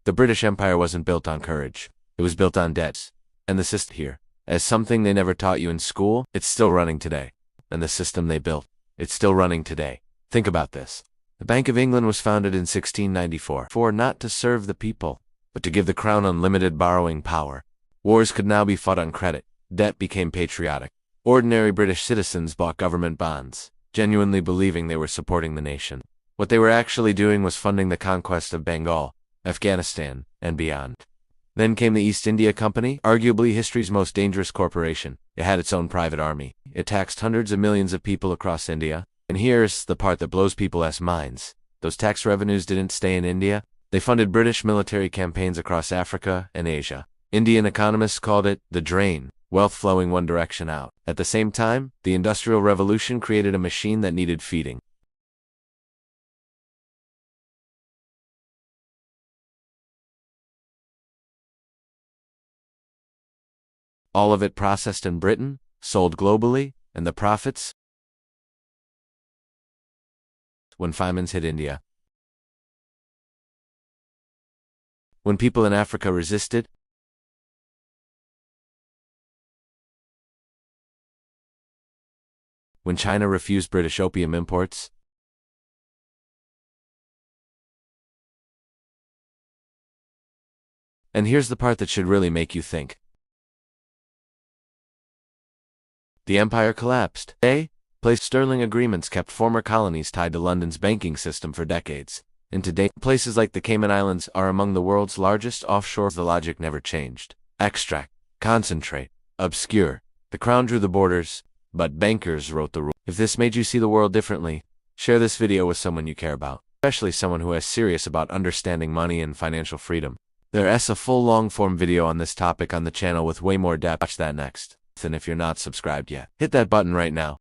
The British Empire wasn't built on courage. It was built on debts. And the system here, as something they never taught you in school, it's still running today. And the system they built, it's still running today. Think about this. The Bank of England was founded in 1694 for not to serve the people, but to give the crown unlimited borrowing power. Wars could now be fought on credit. Debt became patriotic. Ordinary British citizens bought government bonds, genuinely believing they were supporting the nation. What they were actually doing was funding the conquest of Bengal, Afghanistan, and beyond. Then came the East India Company, arguably history's most dangerous corporation. It had its own private army. It taxed hundreds of millions of people across India. And here's the part that blows people's minds. Those tax revenues didn't stay in India. They funded British military campaigns across Africa and Asia. Indian economists called it the drain, wealth flowing one direction out. At the same time, the Industrial Revolution created a machine that needed feeding. All of it processed in Britain, sold globally, and the profits? When famines hit India. When people in Africa resisted. When China refused British opium imports. And here's the part that should really make you think. The empire collapsed. Placed sterling agreements kept former colonies tied to London's banking system for decades. And today, places like the Cayman Islands are among the world's largest offshore. The logic never changed. Extract, concentrate, obscure. The crown drew the borders, but bankers wrote the rules. If this made you see the world differently, share this video with someone you care about, especially someone who is serious about understanding money and financial freedom. There's a full long-form video on this topic on the channel with way more depth. Watch that next. And if you're not subscribed yet, hit that button right now.